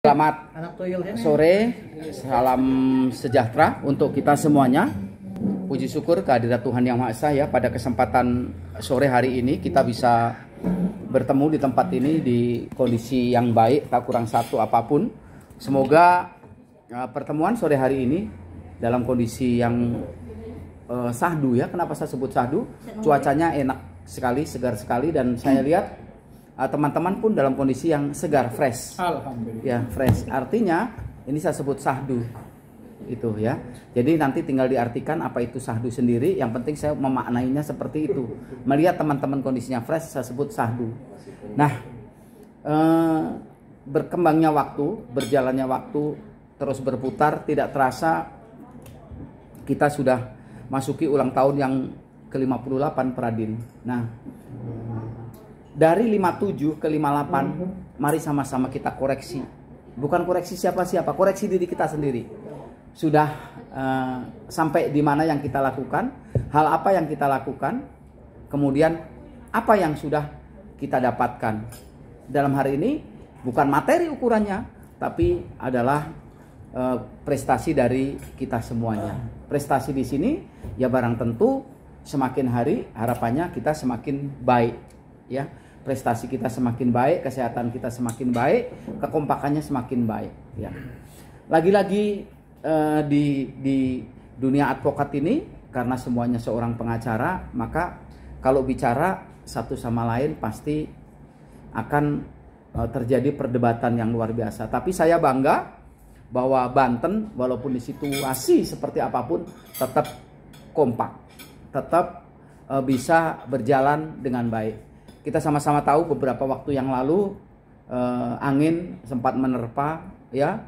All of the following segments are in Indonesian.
Selamat sore, salam sejahtera untuk kita semuanya. Puji syukur kehadirat Tuhan Yang Maha Esa ya, pada kesempatan sore hari ini kita bisa bertemu di tempat ini di kondisi yang baik, tak kurang satu apapun. Semoga pertemuan sore hari ini dalam kondisi yang sahdu ya. Kenapa saya sebut sahdu? Cuacanya enak sekali, segar sekali, dan saya lihat teman-teman pun dalam kondisi yang segar, fresh. Alhamdulillah. Ya, fresh. Artinya ini saya sebut sahdu. Itu ya. Jadi nanti tinggal diartikan apa itu sahdu sendiri. Yang penting saya memaknainya seperti itu. Melihat teman-teman kondisinya fresh, saya sebut sahdu. Nah, berkembangnya waktu, berjalannya waktu, terus berputar, tidak terasa kita sudah masuki ulang tahun yang ke-58 Pradin. Nah, dari 57 ke 58, mari sama-sama kita koreksi. Bukan koreksi siapa-siapa, koreksi diri kita sendiri. Sudah sampai di mana yang kita lakukan, hal apa yang kita lakukan, kemudian apa yang sudah kita dapatkan. Dalam hari ini bukan materi ukurannya, tapi adalah prestasi dari kita semuanya. Prestasi di sini ya barang tentu semakin hari harapannya kita semakin baik ya. Prestasi kita semakin baik, kesehatan kita semakin baik, kekompakannya semakin baik ya. Lagi-lagi di dunia advokat ini, karena semuanya seorang pengacara, maka kalau bicara satu sama lain pasti akan terjadi perdebatan yang luar biasa. Tapi saya bangga bahwa Banten walaupun di situasi seperti apapun tetap kompak, tetap bisa berjalan dengan baik. Kita sama-sama tahu beberapa waktu yang lalu angin sempat menerpa ya,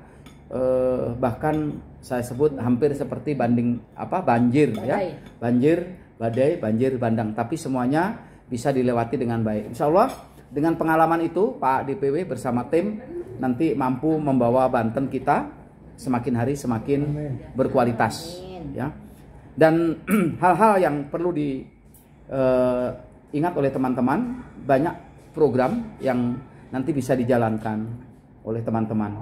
bahkan saya sebut hampir seperti banjir ya, badai, banjir bandang, tapi semuanya bisa dilewati dengan baik. Insya Allah dengan pengalaman itu Pak DPW bersama tim nanti mampu membawa Banten kita semakin hari semakin berkualitas ya. Dan hal-hal yang perlu ingat oleh teman-teman, banyak program yang nanti bisa dijalankan oleh teman-teman.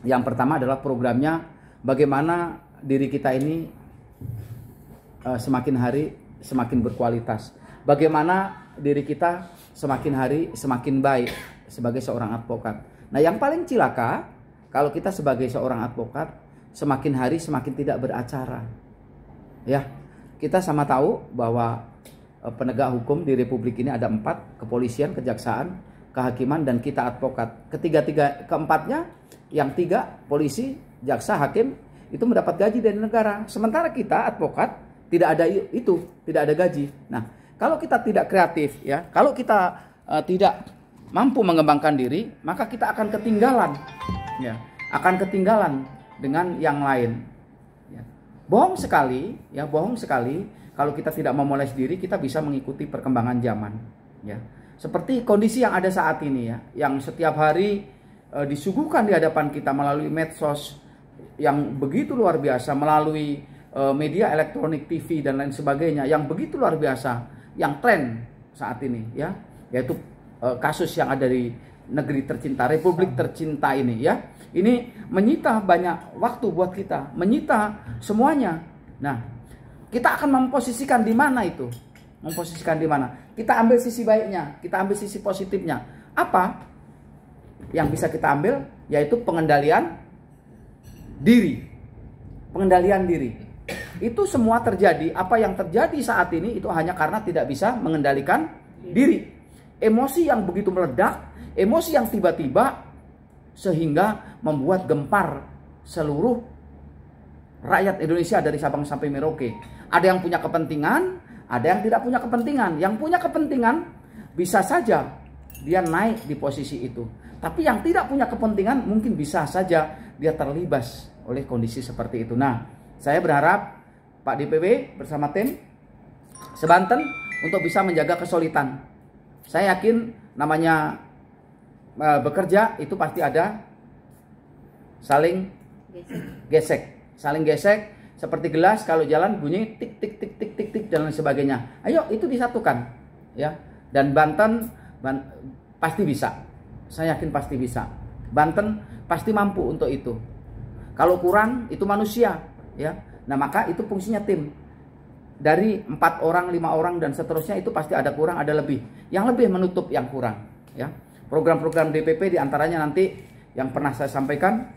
Yang pertama adalah programnya bagaimana diri kita ini semakin hari semakin berkualitas. Bagaimana diri kita semakin hari semakin baik sebagai seorang advokat. Nah, yang paling cilaka kalau kita sebagai seorang advokat semakin hari semakin tidak beracara. Ya, kita sama tahu bahwa penegak hukum di Republik ini ada 4, kepolisian, kejaksaan, kehakiman, dan kita advokat. Keempatnya, yang 3, polisi, jaksa, hakim, itu mendapat gaji dari negara. Sementara kita advokat tidak ada itu, tidak ada gaji. Nah, kalau kita tidak kreatif, ya, kalau kita tidak mampu mengembangkan diri, maka kita akan ketinggalan, ya, akan ketinggalan dengan yang lain. Ya. Bohong sekali, ya, bohong sekali. Kalau kita tidak memoles diri, kita bisa mengikuti perkembangan zaman. Ya. Seperti kondisi yang ada saat ini ya, yang setiap hari disuguhkan di hadapan kita melalui medsos yang begitu luar biasa, melalui media elektronik, TV dan lain sebagainya, yang begitu luar biasa, yang tren saat ini ya, yaitu kasus yang ada di negeri tercinta, Republik tercinta ini ya. Ini menyita banyak waktu buat kita, menyita semuanya. Nah, kita akan memposisikan di mana itu? Memposisikan di mana? Kita ambil sisi baiknya, kita ambil sisi positifnya. Apa yang bisa kita ambil? Yaitu pengendalian diri. Pengendalian diri. Itu semua terjadi, apa yang terjadi saat ini itu hanya karena tidak bisa mengendalikan diri. Emosi yang begitu meledak, emosi yang tiba-tiba sehingga membuat gempar seluruh rakyat Indonesia dari Sabang sampai Merauke. Ada yang punya kepentingan, ada yang tidak punya kepentingan. Yang punya kepentingan bisa saja dia naik di posisi itu. Tapi yang tidak punya kepentingan mungkin bisa saja dia terlibas oleh kondisi seperti itu. Nah, saya berharap Pak DPW bersama tim sebanten untuk bisa menjaga kesulitan. Saya yakin namanya bekerja itu pasti ada saling gesek. Saling gesek seperti gelas kalau jalan bunyi tik tik tik tik tik tik dan lain sebagainya. Ayo itu disatukan ya. Dan Banten pasti bisa. Saya yakin pasti bisa. Banten pasti mampu untuk itu. Kalau kurang itu manusia, ya. Nah, maka itu fungsinya tim. Dari 4 orang, 5 orang dan seterusnya itu pasti ada kurang, ada lebih. Yang lebih menutup yang kurang, ya. Program-program DPP diantaranya nanti yang pernah saya sampaikan,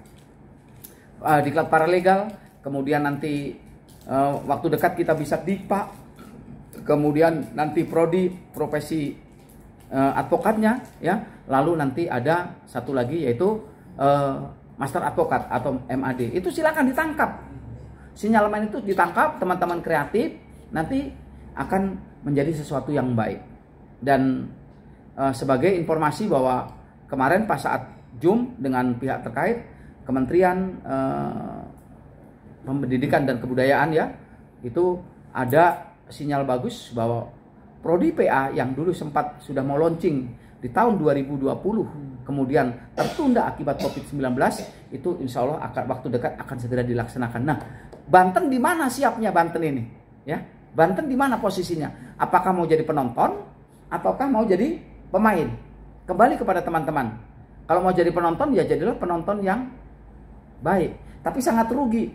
diklat paralegal, kemudian nanti waktu dekat kita bisa DIPA, kemudian nanti prodi, profesi advokatnya, ya. Lalu nanti ada satu lagi yaitu master advokat atau MAD. Itu silakan ditangkap. Sinyalemen itu ditangkap, teman-teman kreatif nanti akan menjadi sesuatu yang baik. Dan sebagai informasi bahwa kemarin pas saat Zoom dengan pihak terkait, Kementerian Pendidikan dan Kebudayaan, ya, itu ada sinyal bagus bahwa prodi PA yang dulu sempat sudah mau launching di tahun 2020 kemudian tertunda akibat COVID-19, itu insya Allah akan waktu dekat akan segera dilaksanakan. Nah, Banten di mana siapnya Banten ini? Ya, Banten di mana posisinya? Apakah mau jadi penonton ataukah mau jadi pemain? Kembali kepada teman-teman. Kalau mau jadi penonton, ya jadilah penonton yang baik. Tapi sangat rugi.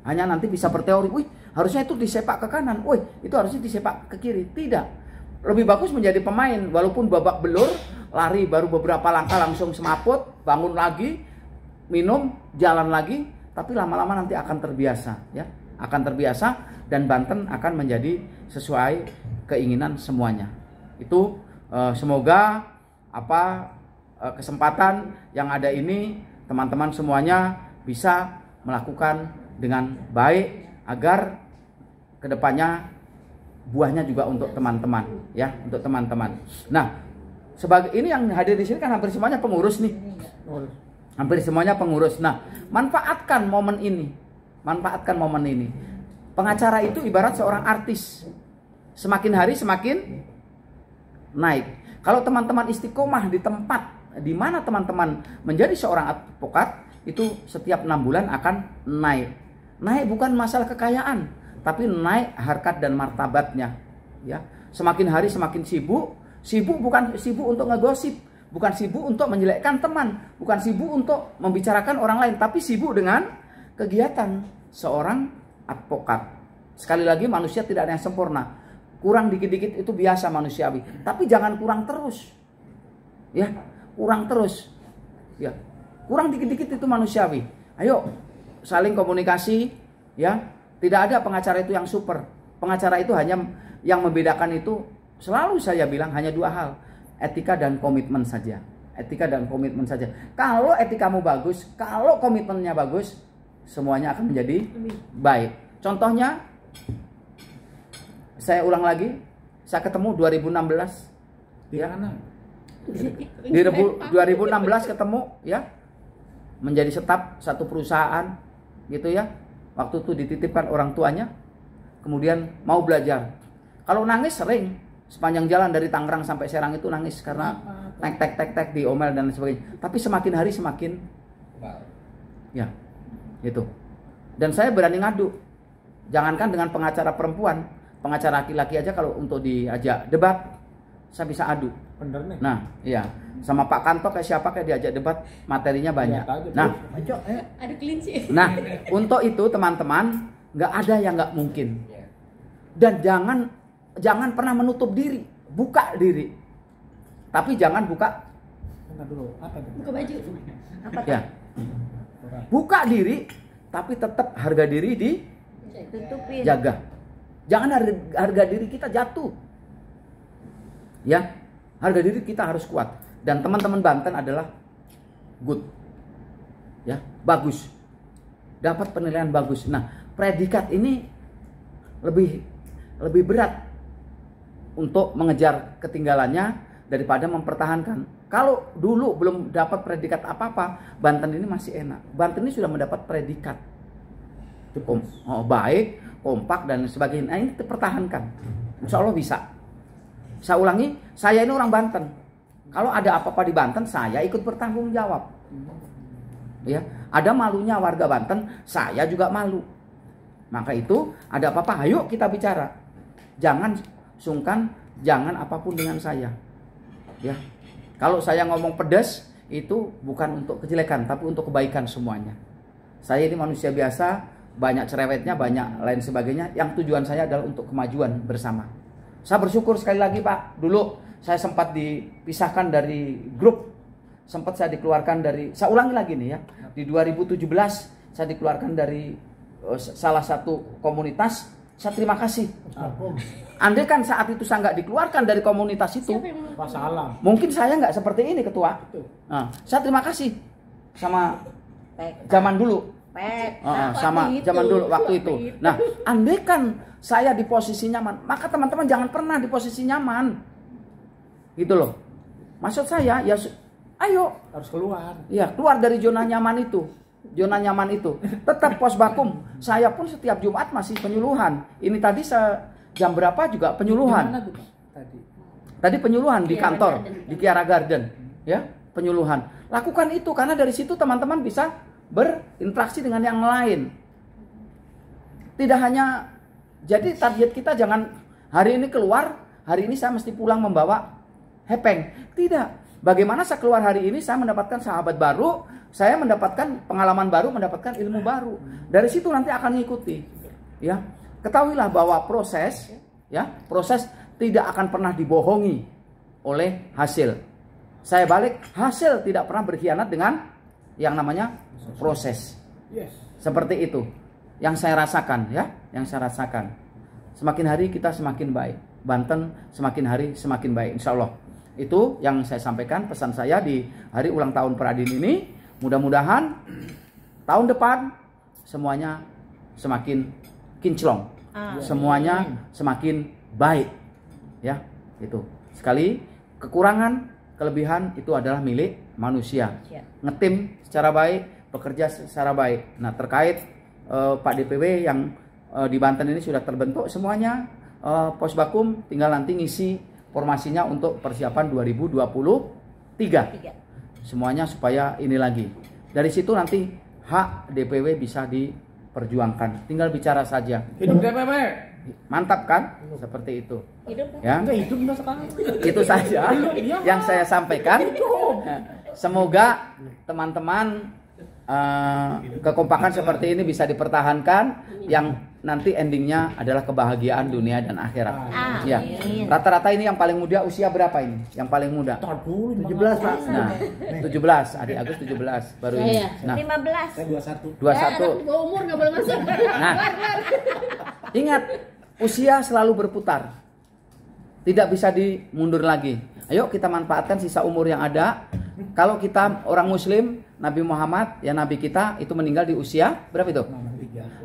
Hanya nanti bisa berteori, wih harusnya itu disepak ke kanan, wih itu harusnya disepak ke kiri. Tidak. Lebih bagus menjadi pemain, walaupun babak belur, lari baru beberapa langkah langsung semaput, bangun lagi, minum, jalan lagi, tapi lama-lama nanti akan terbiasa, ya, akan terbiasa dan Banten akan menjadi sesuai keinginan semuanya. Itu semoga kesempatan yang ada ini teman-teman semuanya bisa melakukan dengan baik agar kedepannya buahnya juga untuk teman-teman, ya, untuk teman-teman. Nah, sebagai ini yang hadir di sini kan hampir semuanya pengurus nih, hampir semuanya pengurus. Nah, manfaatkan momen ini, manfaatkan momen ini. Pengacara itu ibarat seorang artis, semakin hari semakin naik. Kalau teman-teman istiqomah di tempat di mana teman-teman menjadi seorang advokat, itu setiap 6 bulan akan naik. Naik bukan masalah kekayaan, tapi naik harkat dan martabatnya, ya. Semakin hari semakin sibuk. Sibuk bukan sibuk untuk ngegosip, bukan sibuk untuk menjelekkan teman, bukan sibuk untuk membicarakan orang lain, tapi sibuk dengan kegiatan seorang advokat. Sekali lagi, manusia tidak ada yang sempurna. Kurang dikit-dikit itu biasa manusiawi, tapi jangan kurang terus. Ya, kurang terus. Ya. Kurang dikit-dikit itu manusiawi. Ayo saling komunikasi, ya. Tidak ada pengacara itu yang super. Pengacara itu hanya yang membedakan itu, selalu saya bilang hanya 2 hal. Etika dan komitmen saja. Etika dan komitmen saja. Kalau etikamu bagus, kalau komitmennya bagus, semuanya akan menjadi baik. Contohnya, saya ulang lagi, saya ketemu 2016. Ya. Di 2016 ketemu, ya. Menjadi staf satu perusahaan, gitu ya. Waktu itu dititipkan orang tuanya, kemudian mau belajar. Kalau nangis sering, sepanjang jalan dari Tangerang sampai Serang itu nangis karena tek diomel dan sebagainya. Tapi semakin hari semakin, ya, gitu. Dan saya berani ngadu. Jangankan dengan pengacara perempuan, pengacara laki-laki aja kalau untuk diajak debat, saya bisa adu. Bener nih. Nah, iya. Sama Pak Kanto kayak siapa kayak diajak debat, materinya banyak. Nah, ada kelinci. Nah, untuk itu teman-teman, nggak ada yang nggak mungkin. Dan jangan pernah menutup diri, buka diri. Tapi jangan buka. Buka baju. Apa? Ya. Buka diri, tapi tetap harga diri dijaga. Jangan harga diri kita jatuh. Ya, harga diri kita harus kuat. Dan teman-teman Banten adalah good, ya, bagus, dapat penilaian bagus. Nah, predikat ini lebih berat untuk mengejar ketinggalannya daripada mempertahankan. Kalau dulu belum dapat predikat apa-apa, Banten ini masih enak. Banten ini sudah mendapat predikat baik, kompak dan sebagainya. Nah, ini dipertahankan, insya Allah bisa. Saya ulangi, saya ini orang Banten. Kalau ada apa-apa di Banten, saya ikut bertanggung jawab. Ya, ada malunya warga Banten, saya juga malu. Maka itu ada apa-apa, ayo kita bicara. Jangan sungkan, jangan apapun dengan saya. Ya, kalau saya ngomong pedas, itu bukan untuk kejelekan, tapi untuk kebaikan semuanya. Saya ini manusia biasa, banyak cerewetnya, banyak lain sebagainya. Yang tujuan saya adalah untuk kemajuan bersama. Saya bersyukur sekali lagi Pak, dulu saya sempat dipisahkan dari grup, sempat saya dikeluarkan dari, saya ulangi lagi nih ya, di 2017 saya dikeluarkan dari salah satu komunitas. Saya terima kasih. Andai kan saat itu saya nggak dikeluarkan dari komunitas itu, mungkin saya nggak seperti ini ketua. Nah, saya terima kasih sama zaman dulu. Sama zaman dulu waktu itu. Nah, andai kan saya di posisi nyaman, maka teman-teman jangan pernah di posisi nyaman. Gitu loh. Maksud saya ya ayo harus keluar. Ya, keluar dari zona nyaman itu. Zona nyaman itu. Tetap Posbakum. Saya pun setiap Jumat masih penyuluhan. Ini tadi jam berapa juga penyuluhan. Tadi penyuluhan di kantor, di Kiara Garden, ya, penyuluhan. Lakukan itu karena dari situ teman-teman bisa berinteraksi dengan yang lain. Tidak hanya, jadi target kita jangan hari ini keluar, hari ini saya mesti pulang membawa hepeng. Tidak. Bagaimana saya keluar hari ini, saya mendapatkan sahabat baru, saya mendapatkan pengalaman baru, mendapatkan ilmu baru. Dari situ nanti akan mengikuti. Ya, ketahuilah bahwa proses tidak akan pernah dibohongi oleh hasil. Saya balik, hasil tidak pernah berkhianat dengan yang namanya proses. Seperti itu yang saya rasakan, ya, yang saya rasakan. Semakin hari kita semakin baik. Banten semakin hari semakin baik, insya Allah. Itu yang saya sampaikan, pesan saya di hari ulang tahun Peradin ini. Mudah-mudahan tahun depan semuanya semakin kinclong, semuanya semakin baik, ya. Itu sekali, kekurangan, kelebihan itu adalah milik manusia. Ngetim secara baik, bekerja secara baik. Nah, terkait Pak DPW yang di Banten ini sudah terbentuk semuanya, Posbakum tinggal nanti ngisi formasinya untuk persiapan 2023. Semuanya supaya ini lagi. Dari situ nanti hak DPW bisa diperjuangkan. Tinggal bicara saja. Hidup DPW. Mantap kan? Seperti itu. Hidup. Ya. Hidup sekarang. Itu saja yang saya sampaikan. Semoga teman-teman kekompakan seperti ini bisa dipertahankan, yang nanti endingnya adalah kebahagiaan dunia dan akhirat. Ya. Rata-rata ini yang paling muda usia berapa ini? Yang paling muda? 17 Pak. Nah, 17. Adik Agus 17 baru ini. Nah, 15. Saya 21. 21. Umur nggak boleh masuk. Nah, ingat, usia selalu berputar. Tidak bisa dimundur lagi. Ayo kita manfaatkan sisa umur yang ada. Kalau kita orang Muslim, Nabi Muhammad, ya Nabi kita itu meninggal di usia berapa itu?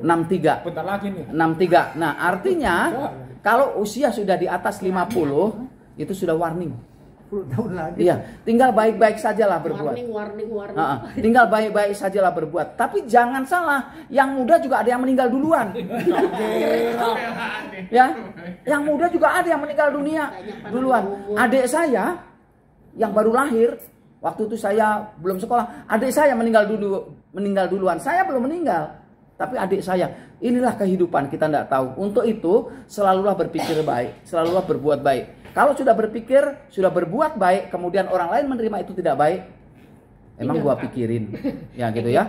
63. Bentar lagi nih. 63. Nah, artinya kalau usia sudah di atas 50, itu sudah warning. 10 tahun lagi. Iya, tinggal baik-baik sajalah berbuat. Warning. Tinggal baik-baik sajalah berbuat. Tapi jangan salah, yang muda juga ada yang meninggal duluan. Ya, yang muda juga ada yang meninggal dunia duluan. Adik saya yang baru lahir, waktu itu saya belum sekolah, adik saya meninggal duluan. Saya belum meninggal, tapi adik saya. Inilah kehidupan, kita tidak tahu. Untuk itu selalulah berpikir baik, selalulah berbuat baik. Kalau sudah berpikir, sudah berbuat baik, kemudian orang lain menerima itu tidak baik, emang gua pikirin, ya gitu ya.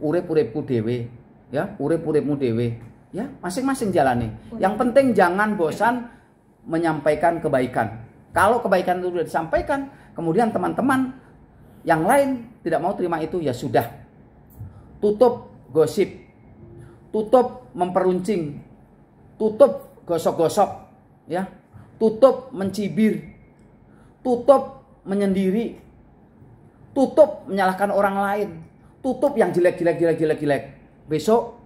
Urip-uripku dewe, ya, urip-uripmu dewe, ya, masing-masing jalani. Yang penting jangan bosan menyampaikan kebaikan. Kalau kebaikan itu sudah disampaikan, kemudian teman-teman yang lain tidak mau terima itu, ya sudah. Tutup gosip, tutup memperuncing, tutup gosok-gosok, ya. Tutup mencibir, tutup menyendiri, tutup menyalahkan orang lain, tutup yang jelek. Besok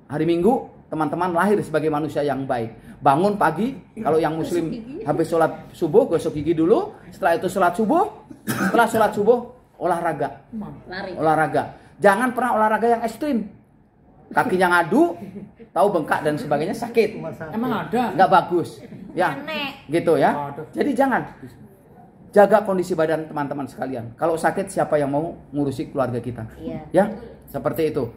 hari Minggu teman-teman lahir sebagai manusia yang baik. Bangun pagi, kalau yang Muslim habis sholat subuh gosok gigi dulu, setelah itu sholat subuh, setelah sholat subuh olahraga. Jangan pernah olahraga yang ekstrim. Kakinya ngadu, tahu bengkak dan sebagainya, sakit. Emang ada? Nggak bagus. Ya, gitu ya. Jadi jangan. Jaga kondisi badan teman-teman sekalian. Kalau sakit, siapa yang mau ngurusi keluarga kita? Ya, seperti itu.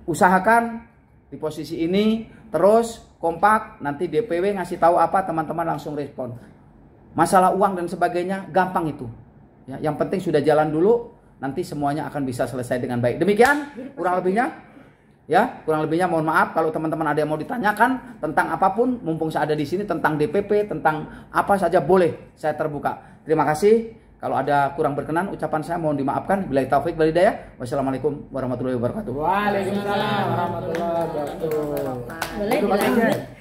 Usahakan di posisi ini terus kompak. Nanti DPW ngasih tahu apa, teman-teman langsung respon. Masalah uang dan sebagainya gampang itu. Ya, yang penting sudah jalan dulu, nanti semuanya akan bisa selesai dengan baik. Demikian kurang lebihnya. Ya, kurang lebihnya mohon maaf kalau teman-teman ada yang mau ditanyakan tentang apapun, mumpung saya ada di sini, tentang DPP, tentang apa saja boleh, saya terbuka. Terima kasih. Kalau ada kurang berkenan ucapan saya mohon dimaafkan. Billahi taufik wal hidayah. Wassalamualaikum warahmatullahi wabarakatuh. Waalaikumsalam warahmatullahi wabarakatuh. Boleh dilanjut.